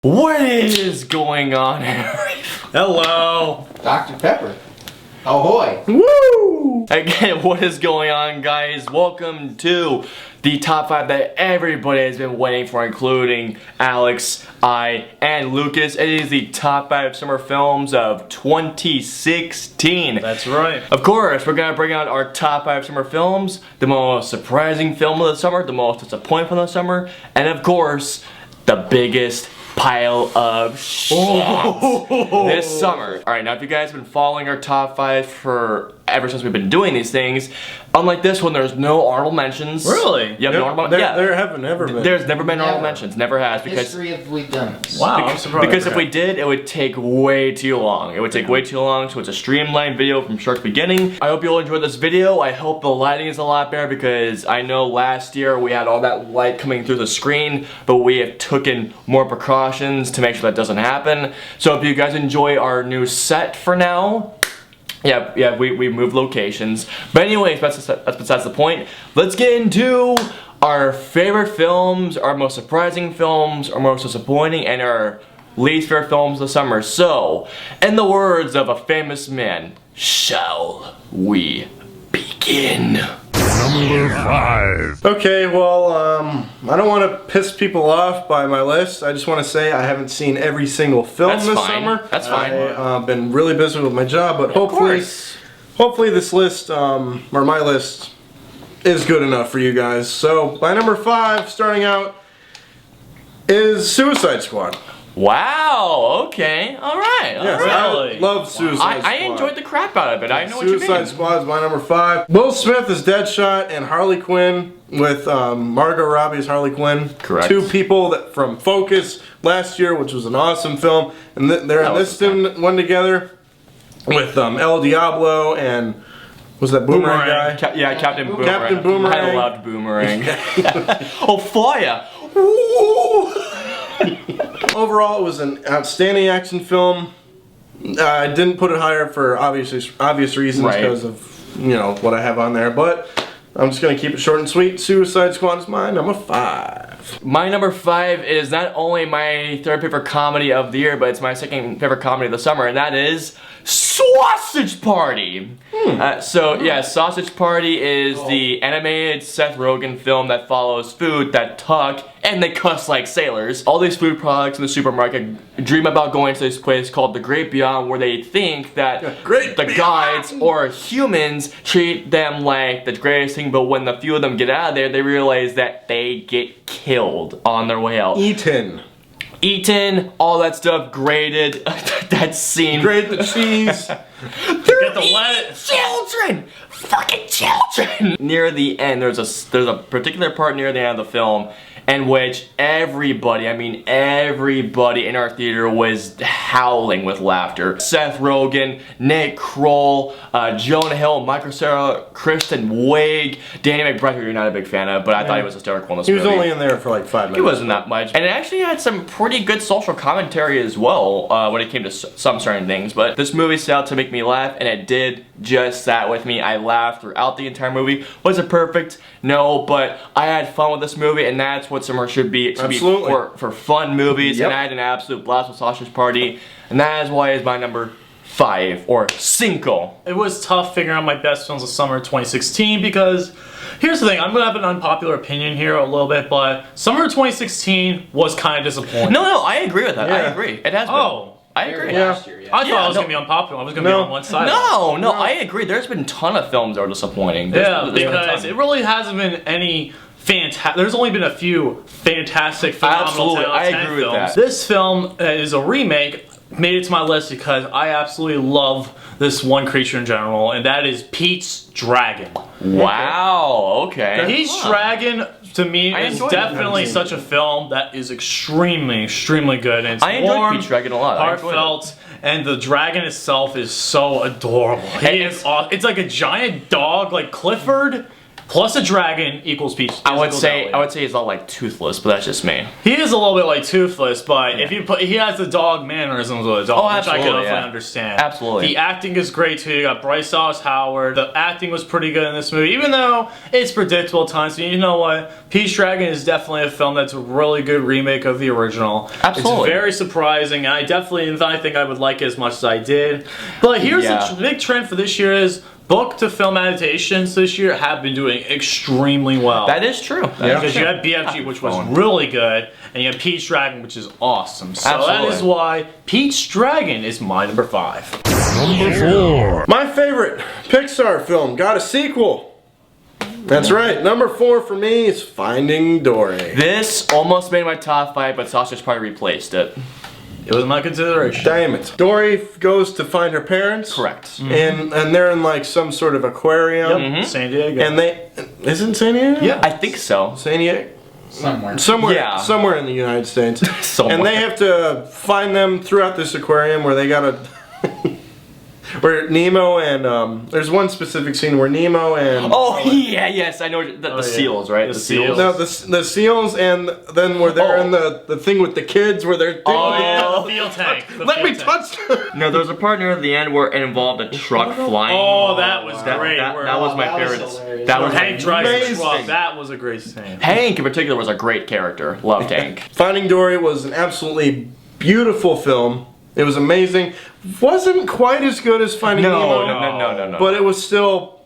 What is going on, Harry? Hello. Dr. Pepper. Ahoy. Woo! Again, what is going on, guys? Welcome to the top 5 that everybody has been waiting for, including Alex, I, and Lucas. It is the top 5 summer films of 2016. That's right. Of course, we're gonna bring out our top 5 summer films, the most surprising film of the summer, the most disappointing film of the summer, and of course, the biggest pile of shit this summer. Alright, now if you guys have been following our top 5 for ever since we've been doing these things, unlike this one, there's no honorable mentions. Really? Yep, no honorable mentions. There haven't ever been. There's never been honorable mentions. Never has. Because history have we done this? Wow, I'm surprised. Because if we did, it would take way too long. It would take way too long, so it's a streamlined video from start to beginning. I hope you'll enjoy this video. I hope the lighting is a lot better because I know last year we had all that light coming through the screen, but we have taken more precautions to make sure that doesn't happen. So if you guys enjoy our new set for now, yeah, we moved locations. But anyways, that's besides the point. Let's get into our favorite films, our most surprising films, our most disappointing, and our least favorite films of the summer. So, in the words of a famous man, shall we begin? Number 5. Okay, well, I don't want to piss people off by my list. I just want to say I haven't seen every single film That's this fine. summer. That's fine. I've been really busy with my job, but course. hopefully this list, or my list, is good enough for you guys. So, my number 5, starting out, is Suicide Squad. Wow, okay, alright, Yes, alright. I love Suicide Squad. I enjoyed the crap out of it, I know what you mean. Suicide Squad is my number 5. Will Smith is Deadshot and Harley Quinn with Margot Robbie as Harley Quinn. Correct. 2 people that from Focus last year, which was an awesome film. And they're in this one together with El Diablo and was that Boomerang guy? Captain Boomerang. Captain Boomerang. I loved Boomerang. Oh, fire! Woo! Overall, it was an outstanding action film. I didn't put it higher for obvious reasons because of what I have on there, but I'm just gonna keep it short and sweet. Suicide Squad is my number 5. My number 5 is not only my 3rd favorite comedy of the year, but it's my 2nd favorite comedy of the summer, and that is Sausage Party. Sausage Party is the animated Seth Rogen film that follows food that talk and they cuss like sailors. All these food products in the supermarket dream about going to this place called The Great Beyond, where they think that the gods or humans treat them like the greatest thing, but when the few of them get out of there, they realize that they get killed on their way out. Eaten, all that stuff, grated, that scene. Grate the cheese. Get the lettuce. Children! Fucking children! Near the end, there's a particular part near the end of the film in which everybody, I mean everybody in our theater was howling with laughter. Seth Rogen, Nick Kroll, Jonah Hill, Michael Cera, Kristen Wiig, Danny McBride, who you're not a big fan of, but I thought he was hysterical in this movie. He was only in there for like 5 minutes. He wasn't that much. And it actually had some pretty good social commentary as well when it came to some certain things. But this movie set out to make me laugh, and it did just that with me. I laughed throughout the entire movie. Was it perfect? No, but I had fun with this movie, and that's what summer should be. It should be for fun movies, and I had an absolute blast with Sausage Party, and that is why it's my number 5, or cinco. It was tough figuring out my best films of summer 2016 because here's the thing, I'm gonna have an unpopular opinion here a little bit, but summer 2016 was kind of disappointing. No, I agree with that. Yeah. I agree. It has been. Oh. I agree. Last year, I thought I was gonna be unpopular. I was gonna be on one side. No, I agree. There's been a ton of films that are disappointing. Because it really hasn't been any fantastic. There's only been a few fantastic, phenomenal, Absolutely, I agree with films. that. This film is a remake. Made it to my list because I absolutely love this one creature in general, and that is Pete's Dragon. Wow. Okay. Pete's Dragon to me is definitely such a film that is extremely good. And it's I enjoyed warm, Pete's Dragon a lot. heartfelt, and the dragon itself is so adorable. It's like a giant dog, like Clifford. plus a dragon equals Peach. I would say he's all like toothless, but that's just me. He is a little bit like Toothless, but if you put, he has the dog mannerisms of a dog, which I can definitely understand. Absolutely. The acting is great too. You got Bryce Dallas Howard. The acting was pretty good in this movie, even though it's predictable at times. So you know what? Peach Dragon is definitely a film that's a really good remake of the original. Absolutely. It's very surprising. I think I would like it as much as I did. But here's the big trend for this year is book to film adaptations this year have been doing extremely well. That is true. Because you had BFG, which was really good, and you had Peach Dragon, which is awesome. So Absolutely. that is why Peach Dragon is my number 5. Number 4. My favorite Pixar film got a sequel. That's right. Number 4 for me is Finding Dory. This almost made my top 5, but Sasha's probably replaced it. It was my consideration. Damn it. Dory goes to find her parents. Correct. And they're in like some sort of aquarium. San Diego. And they... Isn't San Diego? Yeah. I think so. San Diego? Somewhere. Somewhere in the United States. Somewhere. And they have to find them throughout this aquarium where they gotta... where Nemo and... there's one specific scene where Nemo and... Oh, yeah, yes, I know the seals, right? The seals. No, the seals, and then where they're in the thing with the kids where they're... the field tank. Let me touch them! No, there was a part near the end where it involved a truck flying. Oh, that was great. That was my that was favorite. hilarious. That was Hank drives the amazing. truck. That was a great scene. Hank in particular was a great character. Loved Hank. Finding Dory was an absolutely beautiful film. It was amazing. Wasn't quite as good as Finding Nemo. No. But it was still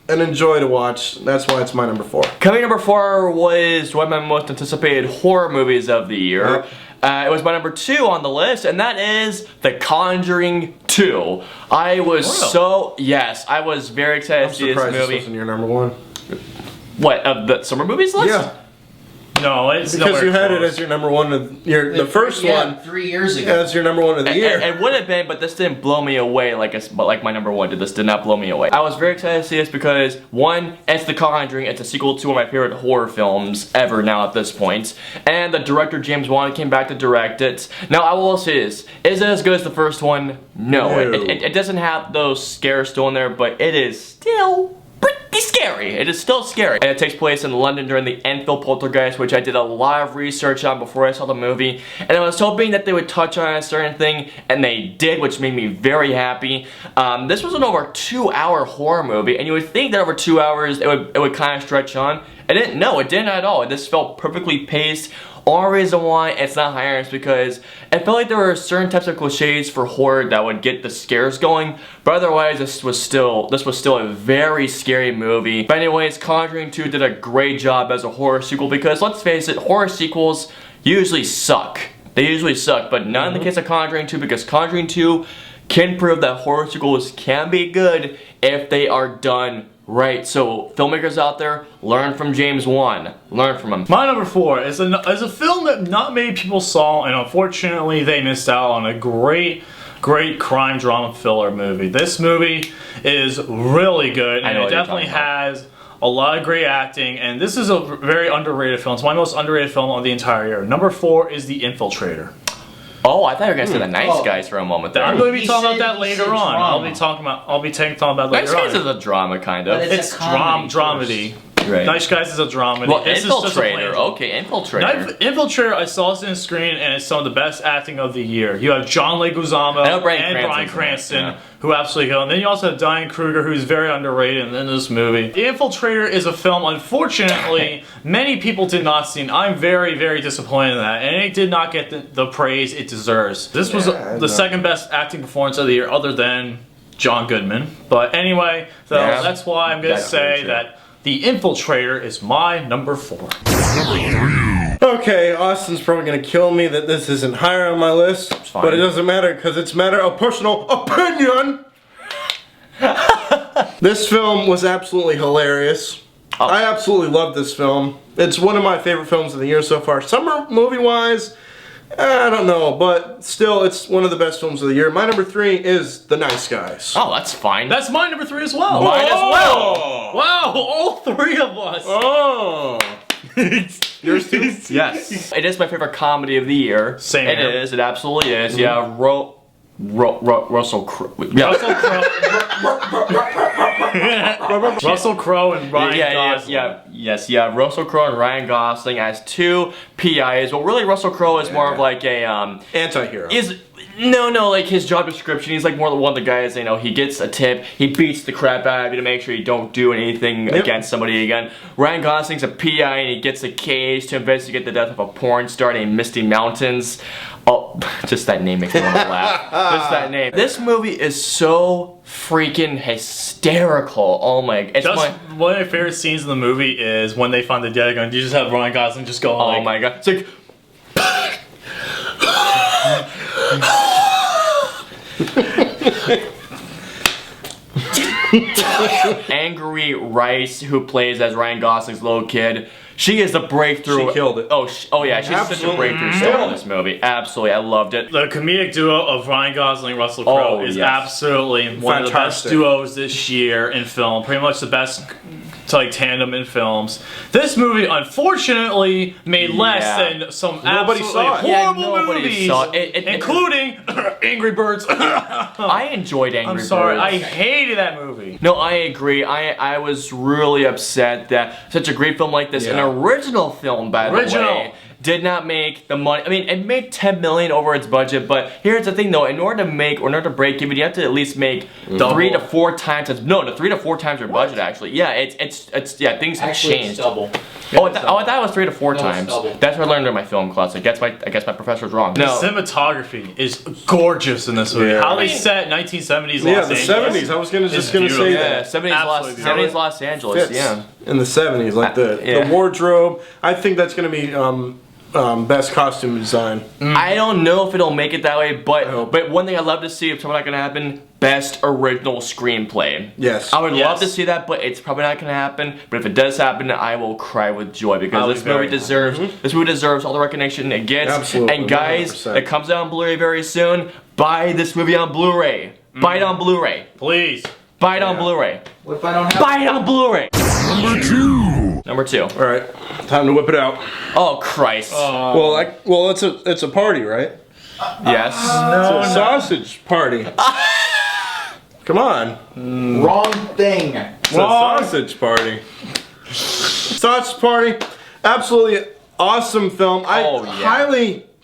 an enjoy to watch. That's why it's my number 4. Coming number 4 was one of my most anticipated horror movies of the year. It was my number 2 on the list, and that is The Conjuring 2. I was I was very excited to see this movie. This wasn't your number 1. What, of the summer movies list? Yeah. No, it's Because you had close. it as your number 1 of the first one 3 years ago. as your number 1 of the year. It would have been, but this didn't blow me away like my number 1 did. This did not blow me away. I was very excited to see this because, one, it's The Conjuring. It's a sequel to one of my favorite horror films ever now at this point. And the director, James Wan, came back to direct it. Now, I will say this. Is it as good as the first one? No. It doesn't have those scares still in there, but it is still pretty scary. It is still scary. And it takes place in London during the Enfield poltergeist, which I did a lot of research on before I saw the movie. And I was hoping that they would touch on a certain thing, and they did, which made me very happy. This was an over 2-hour horror movie, and you would think that over 2 hours it would kind of stretch on. It didn't. No, it didn't at all. This felt perfectly paced. Only reason why it's not higher is because I felt like there were certain types of cliches for horror that would get the scares going, but otherwise this was still a very scary movie. But anyways, Conjuring 2 did a great job as a horror sequel because let's face it, horror sequels usually suck. They usually suck, but not in the case of Conjuring 2 because Conjuring 2 can prove that horror sequels can be good if they are done right. So filmmakers out there, learn from James Wan. Learn from him. My number 4 is a film that not many people saw, and unfortunately they missed out on a great crime drama filler movie. This movie is really good, and it definitely has a lot of great acting, and this is a very underrated film. It's my most underrated film of the entire year. Number 4 is The Infiltrator. Oh, I thought you were gonna say The Nice Guys for a moment there. I'm going to be talking about that later on. I'll be talking about Nice later on. Guys is a drama, kind of. But It's dramedy. Right. Nice Guys is a dramedy. Well, This is just a Infiltrator. plan. Okay, Infiltrator. Infiltrator, I saw this in the screen, and it's some of the best acting of the year. You have John Leguizamo I know Bryan and Bryan Cranston's in it, Cranston, who absolutely go. And then you also have Diane Kruger, who's very underrated in this movie. The Infiltrator is a film, unfortunately, many people did not see. And I'm very, very disappointed in that. And it did not get the praise it deserves. This was the second best acting performance of the year, other than John Goodman. But anyway, so that's why I'm going to say that The Infiltrator is my number 4. Okay, Austin's probably gonna kill me that this isn't higher on my list, but it doesn't matter because it's a matter of personal opinion. This film was absolutely hilarious. I absolutely love this film. It's one of my favorite films of the year so far. Summer movie-wise, I don't know, but still, it's one of the best films of the year. My number 3 is The Nice Guys. Oh, that's fine. That's my number 3 as well. Mine as well. Wow, all 3 of us. Oh. Yours too? Yes. It is my favorite comedy of the year. Same It here. is. It absolutely is. Yeah, Russell Crowe. Yeah. Russell Crowe. Russell Crowe and Ryan Gosling. Russell Crowe and Ryan Gosling as two PIs. Well, really, Russell Crowe is more of like a anti-hero. No, like his job description, he's like more one of the guys, you know, he gets a tip, he beats the crap out of you to make sure you don't do anything against somebody again. Ryan Gosling's a PI and he gets a case to investigate the death of a porn star named Misty Mountains. Oh, just that name makes me want to laugh. Just that name. This movie is so freaking hysterical. Oh my, one of my favorite scenes in the movie is when they find the dead gun. You just have Ryan Gosling just go like, oh my god. It's like, Angry Rice, who plays as Ryan Gosling's little kid, she is the breakthrough. She killed it. Oh yeah, she's such a breakthrough star in this movie. Absolutely, I loved it. The comedic duo of Ryan Gosling and Russell Crowe is absolutely one of the best duos this year in film. Pretty much the best tandem in films. This movie, unfortunately, made less than some absolutely horrible movies, including Angry Birds. I enjoyed Angry Birds. I'm sorry, I hated that movie. No, I agree. I was really upset that such a great film like this, an original film, by the way, did not make the money. I mean, it made $10 million over its budget, but here's the thing though, in order to break even, you have to at least make 3 to 4 times your budget actually. Yeah, it's things have changed. It's double. I thought it was 3 to 4 times. That's what I learned in my film class. I guess my professor's wrong. The cinematography is gorgeous in this movie. How they set 1970s Los Angeles. Yeah, the 70s. I was just gonna say that. 70s Los Angeles. In the 70s, like the wardrobe. I think that's gonna be best costume design. I don't know if it'll make it that way, but one thing I'd love to see, if something not gonna happen, best original screenplay. Yes. I would love to see that, but it's probably not gonna happen. But if it does happen, I will cry with joy because this movie deserves all the recognition it gets. Absolutely. And guys, 100%. it comes out on Blu-ray very soon. Buy this movie on Blu-ray. Buy it on Blu-ray. Please. Buy it on Blu-ray. What if I don't have Buy it on Blu-ray. Number 2. All right, time to whip it out. Oh Christ. Well, it's a party, right? Yes. It's a sausage party. Come on. Wrong thing. It's a sausage party. Sausage party. Absolutely awesome film.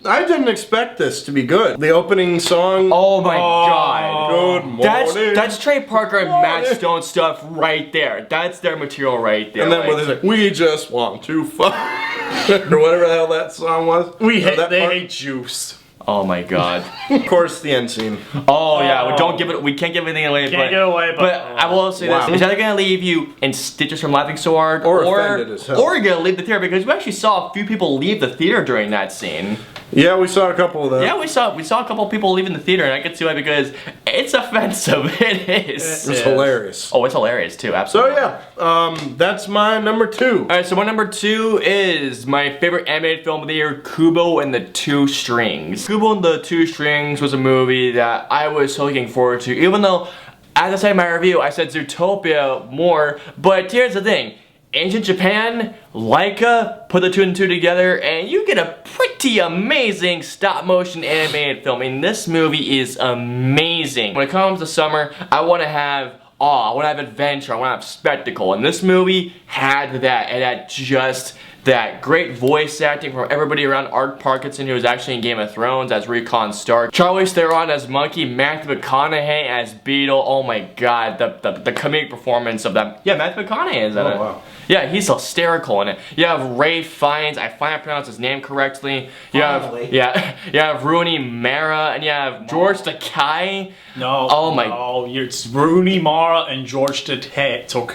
I didn't expect this to be good. The opening song. Oh my god. Good morning. That's Trey Parker and Matt Stone stuff right there. That's their material right there. And then with it, we just want to fuck. Or whatever the hell that song was. They hate juice. Oh my god. Of course, the end scene. Oh yeah, we can't give anything away. Can't give away, but I will say this: it's either gonna leave you in stitches from laughing so hard, or offended as hell, or you're gonna leave the theater because we actually saw a few people leave the theater during that scene. Yeah, we saw a couple of them. Yeah, we saw a couple of people leaving the theater, and I can see why because it's offensive. It is. It's hilarious. Oh, it's hilarious too. Absolutely. So yeah, that's my number 2. All right, so my number 2 is my favorite animated film of the year, Kubo and the Two Strings. Kubo and the Two Strings was a movie that I was so looking forward to, even though, as I said in my review, I said Zootopia more, but here's the thing. Ancient Japan, Laika, put the 2 and 2 together, and you get a pretty amazing stop-motion animated film. I mean, this movie is amazing. When it comes to summer, I want to have awe, I want to have adventure, I want to have spectacle, and this movie had that. It had just that. Great voice acting from everybody around. Art Parkinson, who was actually in Game of Thrones as Recon Stark. Charlize Theron as Monkey. Matthew McConaughey as Beetle. Oh my god, the comedic performance of that. Yeah, Matthew McConaughey is in it. Wow. Yeah, he's hysterical in it. You have Ray Fiennes. I finally pronounced his name correctly. You have Rooney Mara, and you have George Takei. It's Rooney Mara and George Takei.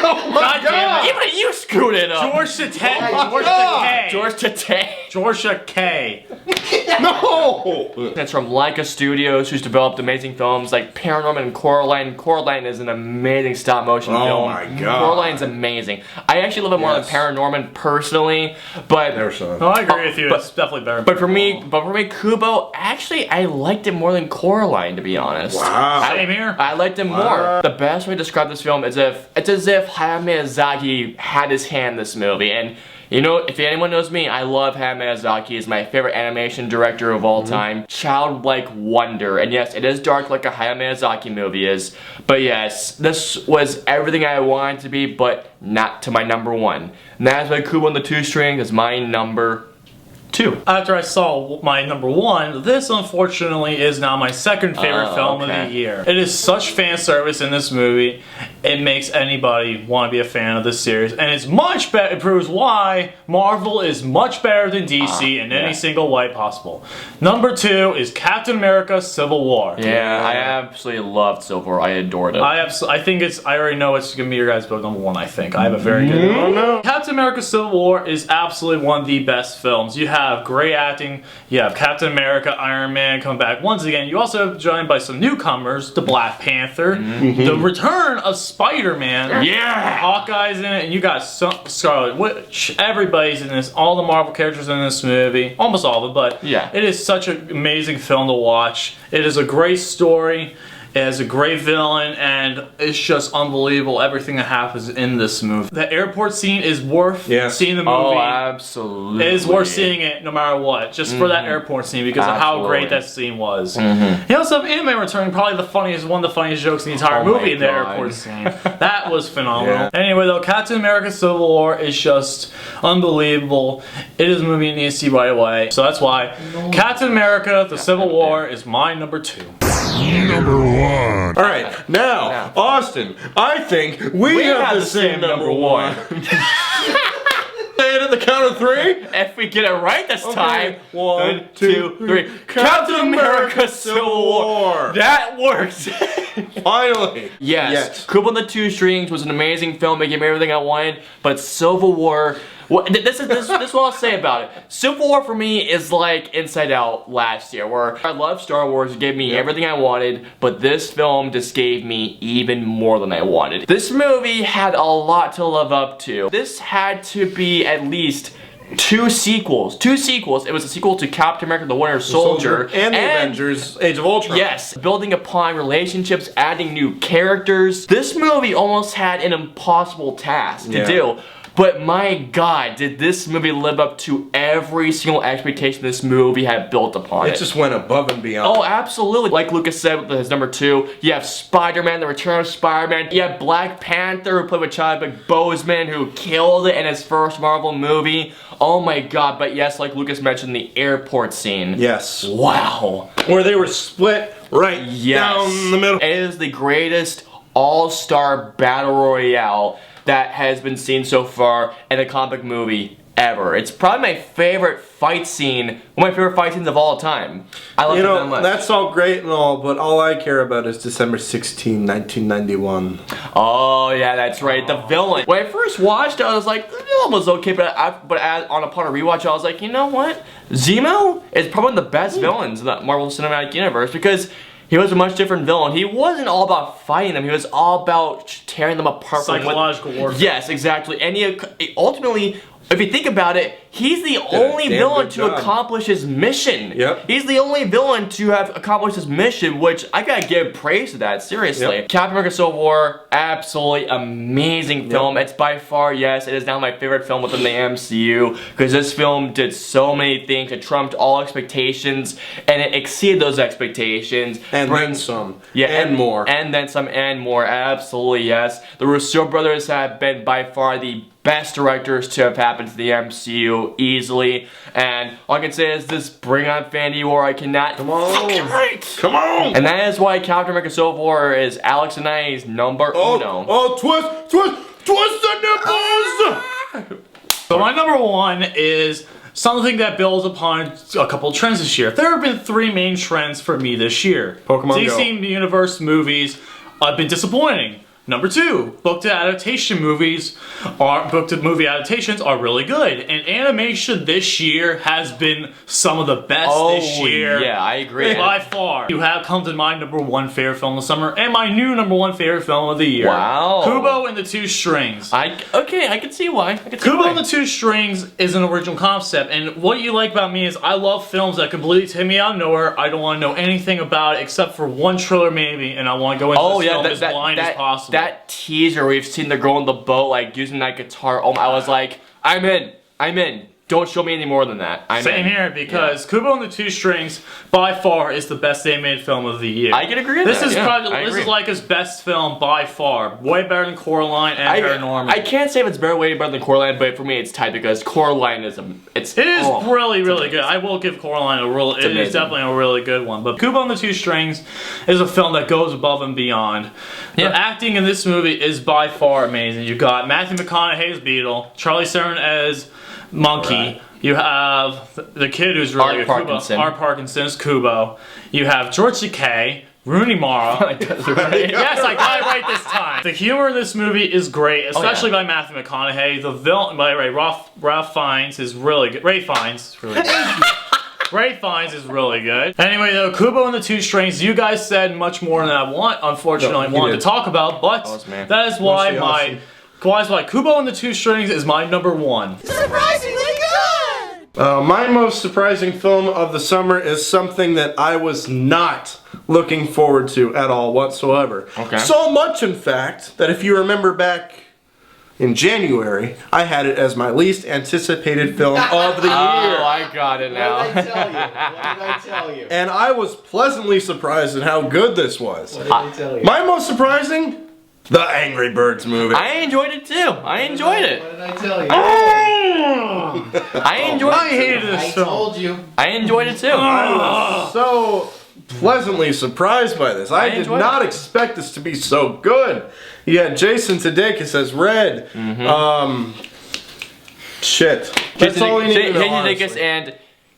Oh my god! Even you screwed it up. George Takei. George Takei. No! It's from Laika Studios, who's developed amazing films like Paranorman and Coraline. Coraline is an amazing stop-motion film. Oh my god. Coraline's amazing. I actually love it more than Paranorman personally, but Never saw it. No, I agree with you. It's definitely better. But for me, Kubo, actually, I liked it more than Coraline, to be honest. Wow. Same here. I liked it more. The best way to describe this film is it's as if Hayao Miyazaki had his hand in this movie, and You know, if anyone knows me, I love Hayao Miyazaki. He's my favorite animation director of all time. Childlike wonder. And yes, it is dark like a Hayao Miyazaki movie is. But yes, this was everything I wanted to be, but not to my number one. And that's why Kubo and the Two Strings is my number 2. After I saw my number 1, this unfortunately is now my second favorite film of the year. It is such fan service in this movie. It makes anybody want to be a fan of this series, and it's much better. It proves why Marvel is much better than DC in any single way possible. Number 2 is Captain America: Civil War. Yeah, I absolutely loved Civil War. I adored it. I think it's. I already know it's gonna be your guys' book number 1. I think I have a very good. Captain America: Civil War is absolutely one of the best films. You have great acting. You have Captain America, Iron Man come back once again. You also have joined by some newcomers, the Black Panther, the return of Spider-Man. Yeah! Hawkeye's in it, and you got Scarlet Witch. Everybody's in this. All the Marvel characters in this movie. Almost all of them, but yeah. It is such an amazing film to watch. It is a great story. It has a great villain, and it's just unbelievable everything that happens in this movie. The airport scene is worth seeing the movie. Oh, absolutely. It is worth seeing it no matter what, just for that airport scene because of how great that scene was. You also have Ant-Man returning, probably one of the funniest jokes in the entire movie in the airport scene. That was phenomenal. Anyway, though, Captain America: Civil War is just unbelievable. It is a movie you need to see right away. So that's why Captain America: The Civil War is my number 2. Number 1. Alright, now, Austin, I think we have the same number 1. Say it at the count of 3. If we get it right this time. 1, 2, 3. Captain America: Civil War. That works. Finally. Yes. Kubo and the Two Strings was an amazing film. It gave me everything I wanted. But Civil War. This is what I'll say about it. Civil War for me is like Inside Out last year, where I love Star Wars. It gave me everything I wanted, but this film just gave me even more than I wanted. This movie had a lot to live up to. This had to be at least 2 sequels. It was a sequel to Captain America: The Winter Soldier and the Avengers: Age of Ultron. Yes, building upon relationships, adding new characters. This movie almost had an impossible task to do. But my God, did this movie live up to every single expectation this movie had built upon it. It just went above and beyond. Oh, absolutely. Like Lucas said with his number 2, you have Spider-Man, the return of Spider-Man. You have Black Panther, who played with Chadwick Boseman, who killed it in his first Marvel movie. Oh my God, but yes, like Lucas mentioned, the airport scene. Yes. Wow. Where they were split right down the middle. It is the greatest all-star battle royale that has been seen so far in a comic movie ever. It's probably my favorite fight scene, one of my favorite fight scenes of all time. I love it that much. That's all great and all, but all I care about is December 16, 1991. Oh yeah, that's right, the villain. When I first watched it, I was like, the villain was okay, but upon a rewatch, I was like, you know what? Zemo is probably one of the best villains in the Marvel Cinematic Universe because he was a much different villain. He wasn't all about fighting them. He was all about tearing them apart. Psychological warfare. Yes, exactly. And he ultimately, if you think about it, he's the only villain to accomplish his mission. Yep. He's the only villain to have accomplished his mission, which I gotta give praise to that, seriously. Yep. Captain America: Civil War, absolutely amazing film. It's by far, yes, it is now my favorite film within the MCU, because this film did so many things. It trumped all expectations, and it exceeded those expectations. And then some. Yeah, and more. And then some and more, absolutely, yes. The Russo brothers have been by far the best directors to have happened to the MCU easily, and all I can say is this bring on Fanny War. I cannot fucking wait. Come on! And that is why Captain America: Civil War is Alex and I's number uno. Oh, twist the nipples! So my number 1 is something that builds upon a couple trends this year. There have been 3 main trends for me this year. Pokemon Go. DC Universe movies have been disappointing. Number 2, movie adaptations are really good, and animation this year has been some of the best this year. Yeah, I agree. By far. You have come to my number 1 favorite film of the summer, and my new number 1 favorite film of the year. Wow. Kubo and the Two Strings. Okay, I can see why. Kubo and the Two Strings is an original concept, and what you like about me is I love films that completely take me out of nowhere. I don't want to know anything about it except for one trailer maybe, and I want to go into this film as blind as possible. That teaser we've seen the girl in the boat like using that guitar, I was like, I'm in. I'm in. Don't show me any more than that. Same here, because Kubo and the Two Strings, by far, is the best animated film of the year. I can agree with this that. Is yeah, probably, this is like his best film by far. Way better than Coraline and Paranormal. I can't say if it's way better than Coraline, but for me it's tight because Coraline is really good. I will give Coraline it is definitely a really good one. But Kubo and the Two Strings is a film that goes above and beyond. The acting in this movie is by far amazing. You got Matthew McConaughey as Beetle, Charlie Theron as Monkey. Right. You have the kid who's really good, Art Parkinson as Kubo. You have George Takei, Rooney Mara. Yes, I got it right this time. The humor in this movie is great, especially by Matthew McConaughey. The villain, by the way, Ralph Fiennes is really good. Ray Fiennes is really good. Ray Fiennes is really good. Anyway, though, Kubo and the Two Strings, you guys said much more than I unfortunately wanted to talk about, but that is why Kubo and the Two Strings is my number one. Surprisingly good! My most surprising film of the summer is something that I was not looking forward to at all whatsoever. Okay. So much, in fact, that if you remember back in January, I had it as my least anticipated film of the year. Oh, I got it now. What did I tell you? And I was pleasantly surprised at how good this was. What did I tell you? My most surprising? The Angry Birds movie. I enjoyed it too. I enjoyed it. What did I tell you? I enjoyed it. I hated this film. I told you. I enjoyed it too. I was so pleasantly surprised by this. I did not expect this to be so good. You had Jason Sudeikis as Red. Shit. That's all you need to know, Jason honestly. Sudeikis and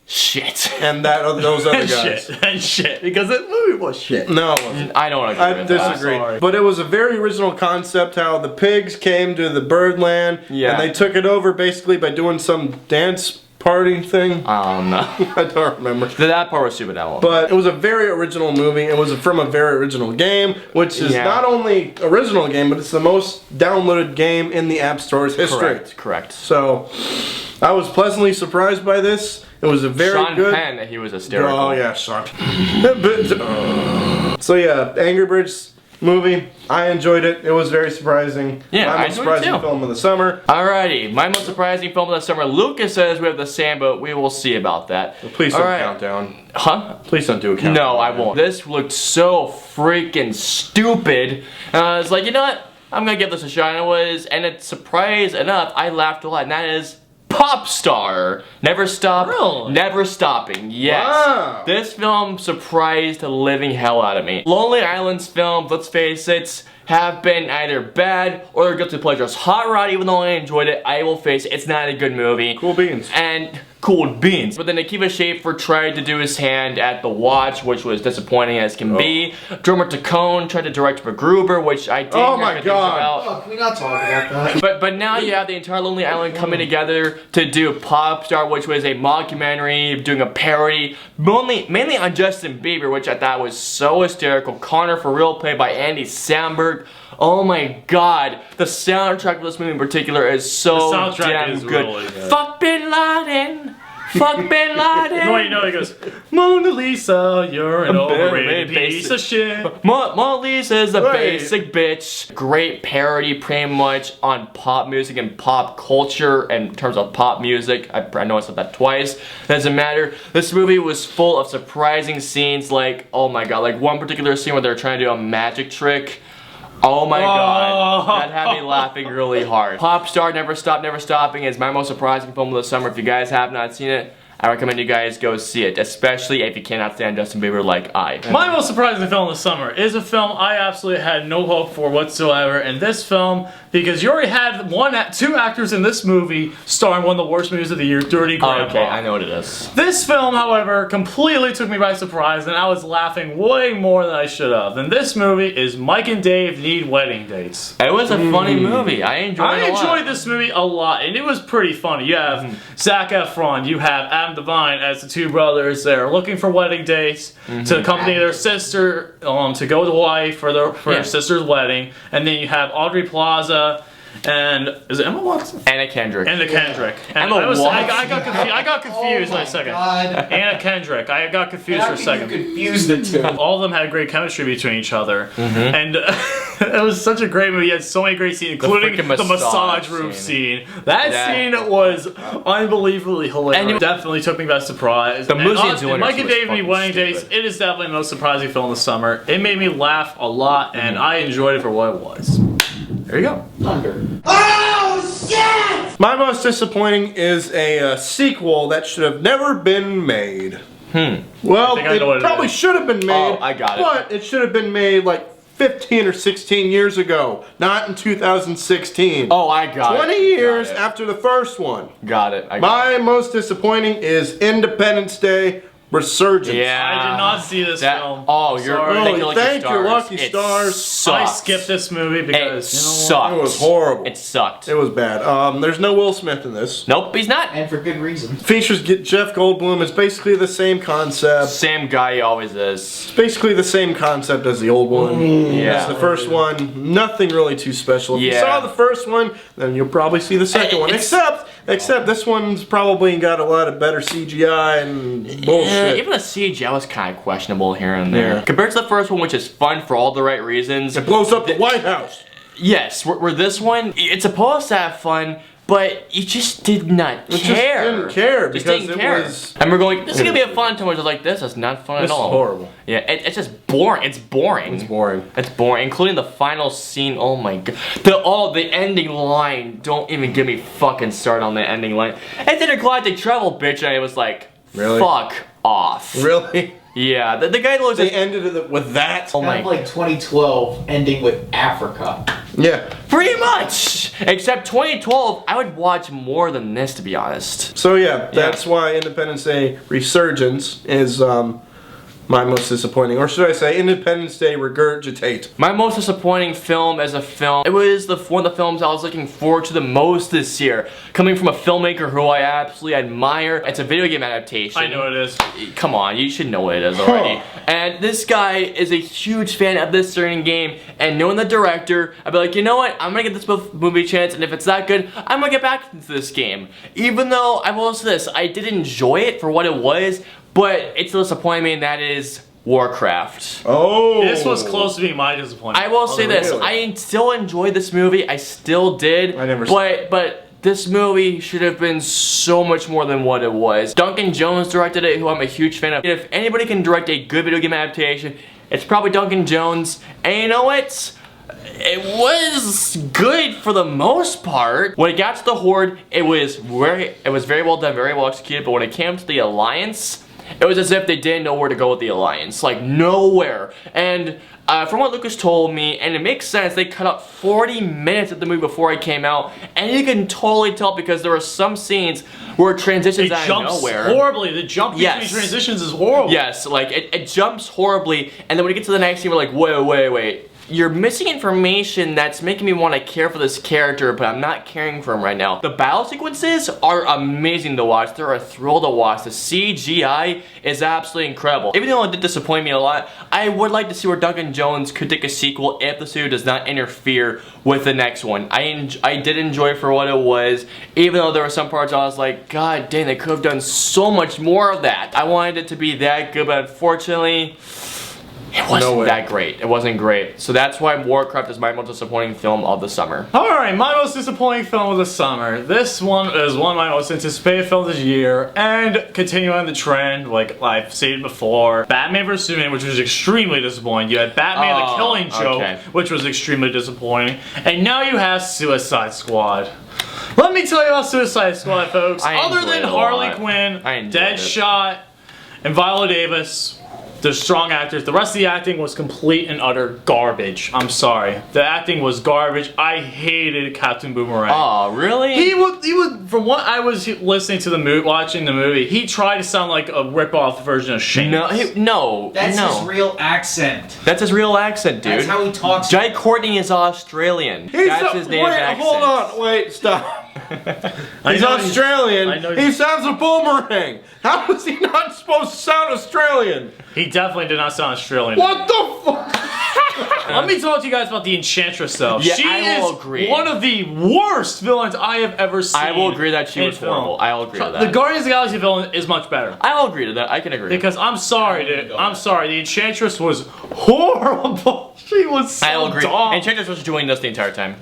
shit. And those other guys. Shit, because that movie was shit. No, it wasn't. I don't agree I with that. disagree. Sorry. But it was a very original concept how the pigs came to the Birdland and they took it over basically by doing some dance party thing. Oh no. I don't remember. That part was stupid. But it was a very original movie. It was from a very original game, which is not only original game, but it's the most downloaded game in the App Store's history. Correct. So I was pleasantly surprised by this. It was a very good. Sean Penn, he was hysterical. Oh yeah, Sean. So yeah, Angry Birds movie. I enjoyed it. It was very surprising. Yeah, my most surprising film of the summer. Alrighty, my most surprising film of the summer. Lucas says we have the same, but we will see about that. Well, please don't count down. Huh? Please don't do a countdown. No, I won't. This looked so freaking stupid. I was like, you know what? I'm gonna give this a shot. And it's surprise enough, I laughed a lot. And that is Pop Star. Never Stop. Really? Never Stopping. Yes. Wow. This film surprised the living hell out of me. Lonely Island's films, let's face it, have been either bad or they're guilty pleasures. Hot Rod, even though I enjoyed it, I will face it, it's not a good movie. Cool beans. And cool beans. But then Akiva Schaffer tried to do his hand at The Watch, which was disappointing as can be. Drummer Tacone tried to direct MacGruber, which I didn't Oh my God. about. Oh, can we not talk about that? But now you have the entire Lonely Island coming together to do Pop Star, which was a mockumentary, doing a parody, mainly on Justin Bieber, which I thought was so hysterical. Connor for Real, played by Andy Samberg. Oh my God, the soundtrack of this movie in particular is so damn good. Really good. Fuck Bin Laden. Fuck Bin Laden. No, he goes, Mona Lisa, you're an overrated piece of shit. Mona Lisa is a basic bitch. Great parody, pretty much, on pop music and pop culture in terms of pop music. I know I said that twice. Doesn't matter. This movie was full of surprising scenes, like, oh my God, like one particular scene where they're trying to do a magic trick. Oh my God, that had me laughing really hard. Pop Star, Never Stop, Never Stopping is my most surprising film of the summer. If you guys have not seen it, I recommend you guys go see it, especially if you cannot stand Justin Bieber like I. My most surprising film this summer is a film I absolutely had no hope for whatsoever, and this film, because you already had two actors in this movie starring one of the worst movies of the year, Dirty Grandpa. Okay, I know what it is. This film, however, completely took me by surprise, and I was laughing way more than I should have. And this movie is Mike and Dave Need Wedding Dates. It was a funny movie. I enjoyed it a lot. I enjoyed this movie a lot, and it was pretty funny. You have Zac Efron, you have Adam Devine as the two brothers. They're looking for wedding dates to accompany their sister to go to Hawaii for their sister's wedding, and then you have Aubrey Plaza And is it Emma Watson? Anna Kendrick. Anna Kendrick. And Emma Watson. I got confused Oh for a second. God. Anna Kendrick. I got confused How for a can second. you confuse the two? All of them had great chemistry between each other. Mm-hmm. And it was such a great movie. It had so many great scenes, including freaking the massage massage room scene. scene. That scene was unbelievably hilarious. And it definitely took me by surprise. The Museum's and Winners Mike and was Dave fucking Wedding stupid. Dates, it is definitely the most surprising film of the summer. It made me laugh a lot, and I enjoyed it for what it was. There you go. Thunder. My most disappointing is a sequel that should have never been made. Well, think I know what it it probably is. should have been made. Oh, I got it. But it should have been made like 15 or 16 years ago, not in 2016. Oh, I got 20 it. years Got it. after the first one. Got it. I got My most disappointing is Independence Day Resurgence. it. Yeah. I did not see this film. Oh, I'm you're sorry. thank your lucky Thank stars. your lucky It stars. sucked. I skipped this movie It because sucked. It was horrible. It sucked. It was bad. There's no Will Smith in this. Nope, he's not. And for good reason. Features Jeff Goldblum. It's basically the same concept. Same guy he always is. It's basically the same concept as the old one. Yeah. As the first one, nothing really too special. If you Yeah. saw the first one, then you'll probably see the second one. It's- Except this one's probably got a lot of better CGI and Yeah, bullshit. even the CGI was kind of questionable here and there. Yeah. Compared to the first one, which is fun for all the right reasons. It blows up the White House. Yes, where this one, it's supposed to have fun, but you just did not It just care. didn't care Just because didn't it care. was. And we're going, this is gonna be a fun time. I was like, this is not fun This at is all. horrible. Yeah, it's just boring. It's boring. It's boring. It's boring, including the final scene. Oh my god, the ending line. Don't even get me fucking started on the ending line. It's intergalactic travel, bitch. And I was like, Really? fuck off. Really? Yeah, the guy looks. They ended it with that? Oh my. Kind of like 2012 ending with Africa. Yeah. Pretty much. Except 2012, I would watch more than this, to be honest. So yeah, that's why Independence Day Resurgence is my most disappointing. Or should I say Independence Day Regurgitate. My most disappointing film as a film, it was one of the films I was looking forward to the most this year. Coming from a filmmaker who I absolutely admire. It's a video game adaptation. I know it is. Come on, you should know what it is already. And this guy is a huge fan of this certain game, and knowing the director, I'd be like, you know what, I'm gonna give this movie a chance, and if it's that good, I'm gonna get back into this game. Even though, I will say this, I did enjoy it for what it was, but it's disappointing me, and that is Warcraft. Oh. This was close to being my disappointment. I will say this, really? I still enjoyed this movie, I still did, I never but this movie should have been so much more than what it was. Duncan Jones directed it, who I'm a huge fan of. If anybody can direct a good video game adaptation, it's probably Duncan Jones, and you know what? It was good for the most part. When it got to the Horde, it was very well done, very well executed, but when it came to the Alliance, it was as if they didn't know where to go with the Alliance. Like, nowhere. And from what Lucas told me, and it makes sense, they cut up 40 minutes of the movie before it came out, and you can totally tell because there were some scenes where it transitions It out of jumps nowhere. horribly. The jump between Yes. transitions is horrible. Yes, like, it jumps horribly, and then when you get to the next scene, we're like, wait. You're missing information that's making me want to care for this character, but I'm not caring for him right now. The battle sequences are amazing to watch. They're a thrill to watch. The CGI is absolutely incredible. Even though it did disappoint me a lot, I would like to see where Duncan Jones could take a sequel if the studio does not interfere with the next one. I did enjoy it for what it was, even though there were some parts I was like, God dang, they could have done so much more of that. I wanted it to be that good, but unfortunately, it wasn't that great. It wasn't great. So that's why Warcraft is my most disappointing film of the summer. Alright, my most disappointing film of the summer. This one is one of my most anticipated films this year, and continuing the trend, like I've stated before, Batman vs. Superman, which was extremely disappointing. You had Batman the Killing Joke, which was extremely disappointing, and now you have Suicide Squad. Let me tell you about Suicide Squad, folks. Other than Harley Quinn, Deadshot, and Viola Davis, they're strong actors. The rest of the acting was complete and utter garbage. I'm sorry. The acting was garbage. I hated Captain Boomerang. Oh, really? He was, from what I was listening to the movie, watching the movie, he tried to sound like a rip-off version of Shane. No, That's his real accent. That's his real accent, dude. That's how he talks. Jai Courtney is Australian. That's his native accent. Hold on, wait, stop. He's Australian. He sounds a boomerang. How is he not supposed to sound Australian? He definitely did not sound Australian. What the fuck? Let me talk to you guys about the Enchantress, though. Yeah, she I will is agree. one of the worst villains I have ever seen. I will agree that she in was film. horrible. I will agree with The that. Guardians of the Galaxy villain is much better. I will agree to that. I can agree. Because I'm sorry, dude. I'm sorry. The Enchantress was horrible. She was so I will agree. dumb. Enchantress was doing this the entire time.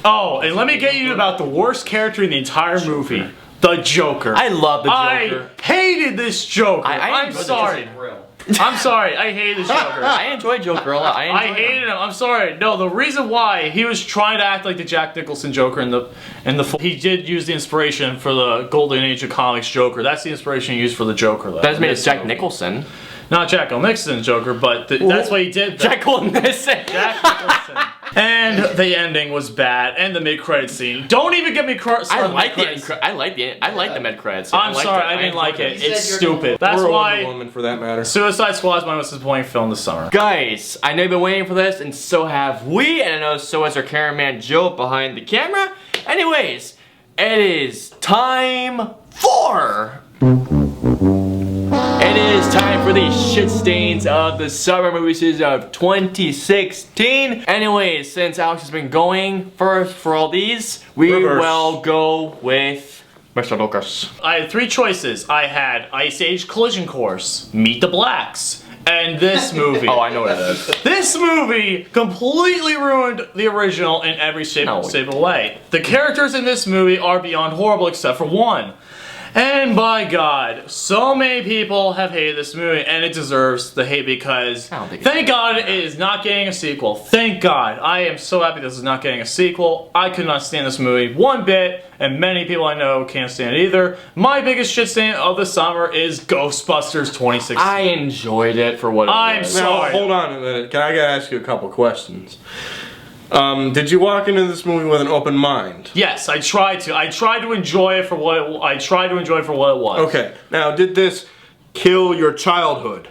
Oh, and let me get you about the worst character in the entire movie. The Joker. I love the Joker. I hated this Joker. I I'm enjoyed the sorry. I'm sorry. I hated this Joker. I enjoyed Joker a lot. I hated him. I'm sorry. No, the reason why he was trying to act like the Jack Nicholson Joker he did use the inspiration for the Golden Age of Comics Joker. That's the inspiration he used for the Joker, though. That's made it Jack Nicholson. Not Jack Nicholson's Joker, but that's what he did. Jack Nicholson. Jack Nicholson. And the ending was bad, and the mid-credit scene. Don't even get me started. I like the mid credits. I'm sorry, I didn't like it. It's stupid. That's Or why Wonder Woman, for that matter. Suicide Squad is my most disappointing film this summer. Guys, I know you've been waiting for this, and so have we, and I know so has our cameraman Joe behind the camera. Anyways, it is time for... It is time for the shit stains of the summer movie season of 2016. Anyways, since Alex has been going first for all these, we will go with Mr. Lucas. I had three choices. I had Ice Age Collision Course, Meet the Blacks, and this movie. Oh, I know what it is. This movie completely ruined the original in every shape and way. The characters in this movie are beyond horrible except for one. And by God, so many people have hated this movie, and it deserves the hate because thank God it is not getting a sequel. Thank God. I am so happy this is not getting a sequel. I could not stand this movie one bit, and many people I know can't stand it either. My biggest shit stain of the summer is Ghostbusters 2016. I enjoyed it for what it was. I'm sorry. Now, hold on a minute. I gotta ask you a couple questions. Did you walk into this movie with an open mind? Yes, I tried to. I tried to enjoy it for what it was. Okay. Now, did this kill your childhood?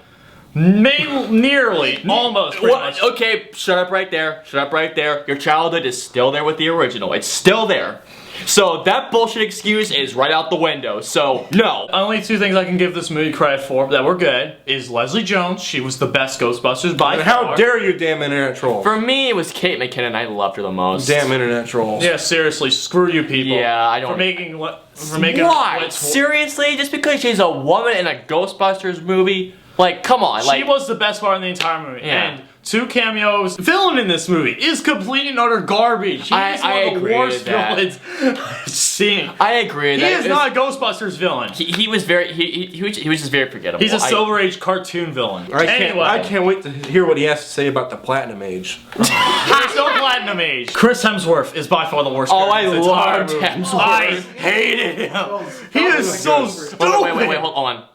Nearly. Almost. Pretty much. Okay, shut up right there. Shut up right there. Your childhood is still there with the original. It's still there. So that bullshit excuse is right out the window. So, no. Only two things I can give this movie credit for that were good is Leslie Jones. She was the best Ghostbusters by And far. how dare you, damn internet trolls. For me, it was Kate McKinnon. I loved her the most. Damn internet trolls. Yeah, seriously, screw you people. Yeah, I don't... For making Why? Why? Seriously? Just because she's a woman in a Ghostbusters movie? Like, come on. She was the best part in the entire movie. Yeah. And two cameos. Villain in this movie is complete and utter garbage. He is one of the worst villains I've seen. I agree. He is not a Ghostbusters villain. He was very he was just very forgettable. He's a Silver Age cartoon villain. I can't wait to hear what he has to say about the Platinum Age. There's no Platinum Age. Chris Hemsworth is by far the worst. Oh, I character in this entire loved movie. Hemsworth. I hated him. He is so stupid. Wait, hold on.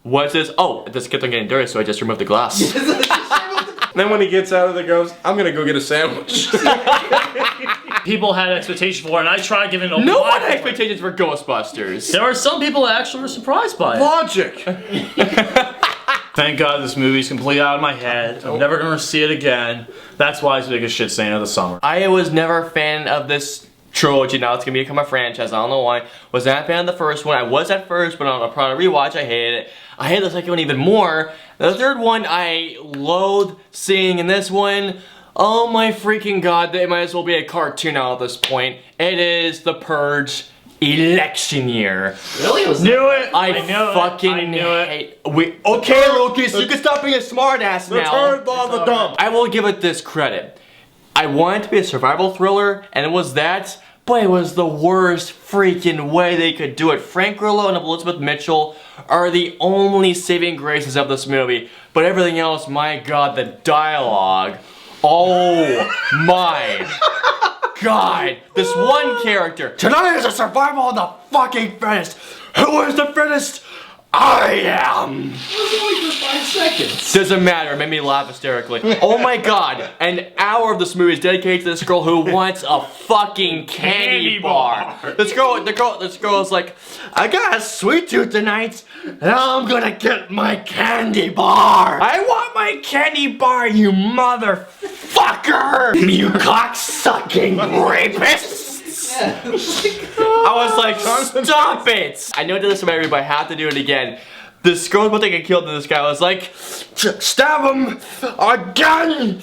What's this? Oh, this kept on getting dirty, so I just removed the glass. Then when he gets out of there, goes, I'm gonna go get a sandwich. People had expectations for it, and I tried giving a No one had expectations for Ghostbusters. There are some people that actually were surprised by it. Logic. Thank God this movie's completely out of my head. I'm never gonna see it again. That's why it's the biggest shit stain of the summer. I was never a fan of this trilogy. Now it's gonna become a franchise. I don't know why. Was not a fan of the first one. I was at first, but on a product rewatch, I hated it. I hated the second one even more. The third one, I loathe seeing. In this one, oh my freaking God, they might as well be a cartoon now at this point. It is The Purge election year. Really? Knew it. I fucking knew it. hate. Okay, Lucas, you can stop being a smartass now. Third law of the dump. I will give it this credit. I wanted it to be a survival thriller, and it was that, but it was the worst freaking way they could do it. Frank Grillo and Elizabeth Mitchell are the only saving graces of this movie, but everything else, my God, the dialogue. Oh my God. This one character. Tonight is a survival of the fucking fittest. Who is the fittest? I am. Only for 5 seconds. Doesn't matter, it made me laugh hysterically. Oh my God, an hour of this movie is dedicated to this girl who wants a fucking candy bar. This girl is like, I got a sweet tooth tonight, and I'm gonna get my candy bar. I want my candy bar, you motherfucker! You cocksucking rapist! I was like, stop it! I know I did this already, but I have to do it again. this girl was about to get killed, and this guy was like, stab him again.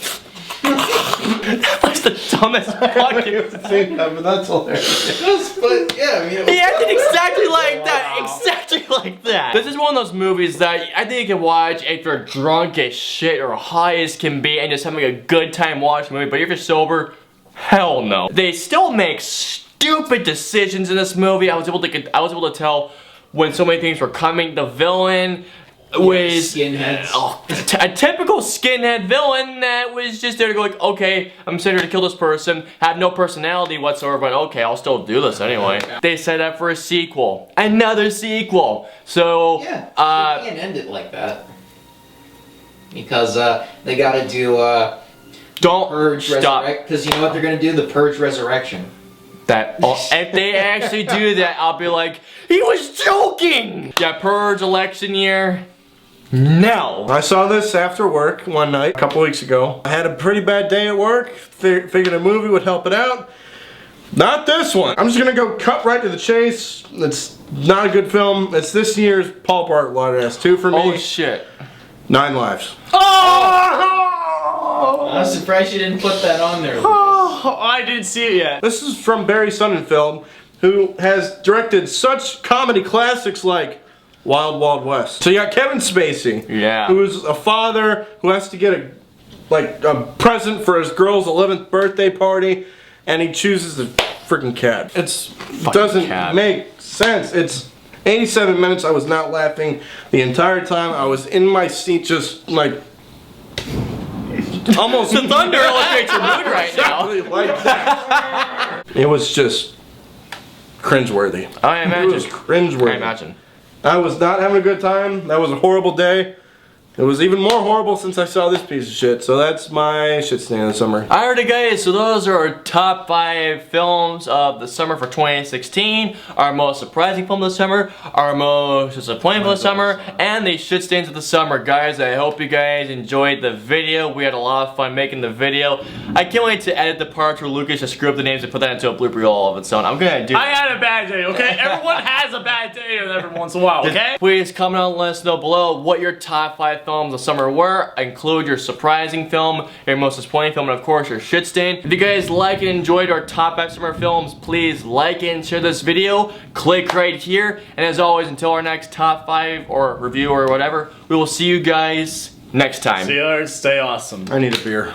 That was the dumbest fucking. But that's hilarious. But yeah, I mean, He acted exactly like that. Exactly like that. This is one of those movies that I think you can watch if you're drunk as shit or high as can be and just having a good time watching the movie. But if you're sober, hell no. They still make stupid decisions in this movie. I was able to tell when so many things were coming. The villain was skinheads. A typical skinhead villain that was just there to go like, okay, I'm sent here to kill this person, have no personality whatsoever, but okay, I'll still do this anyway. They set up for a sequel. Another sequel. So, Yeah, they can't end it like that. Because they gotta do don't Purge stop. Resurrect. Because you know what they're gonna do? The Purge Resurrection. That if they actually do that, I'll be like, he was joking! Yeah, Purge election year. No. I saw this after work one night a couple weeks ago. I had a pretty bad day at work. Figured a movie would help it out. Not this one. I'm just gonna go cut right to the chase. It's not a good film. It's this year's Paul Blart Water. That's 2 for me. Oh shit. 9 Lives. Oh! I'm surprised you didn't put that on there. Oh, I didn't see it yet. This is from Barry Sonnenfeld, who has directed such comedy classics like Wild Wild West. So you got Kevin Spacey, Yeah. who is a father who has to get a present for his girl's 11th birthday party, and he chooses a freaking cat. It doesn't cat. make sense. It's 87 minutes. I was not laughing the entire time. I was in my seat, just like almost The thunder elevates your mood right now. exactly like that. It was just cringeworthy. I imagine. It was cringeworthy. I imagine. I was not having a good time. That was a horrible day. It was even more horrible since I saw this piece of shit. So that's my shit stand of the summer. Alrighty guys, so those are our top 5 films of the summer for 2016. Our most surprising film of the summer, our most disappointing film of the summer, and the shit stands of the summer. Guys, I hope you guys enjoyed the video. We had a lot of fun making the video. I can't wait to edit the parts where Lucas just screw up the names and put that into a blooper reel all of its own. I'm gonna do I had a bad day, okay? Everyone has a bad day every once in a while, okay? Please comment and let us know below what your top 5 films of summer were. Include your surprising film, your most disappointing film, and of course your shit stain. If you guys like and enjoyed our top 5 summer films, please like and share this video. Click right here. And as always, until our next top 5 or review or whatever, we will see you guys next time. See you later, stay awesome. I need a beer.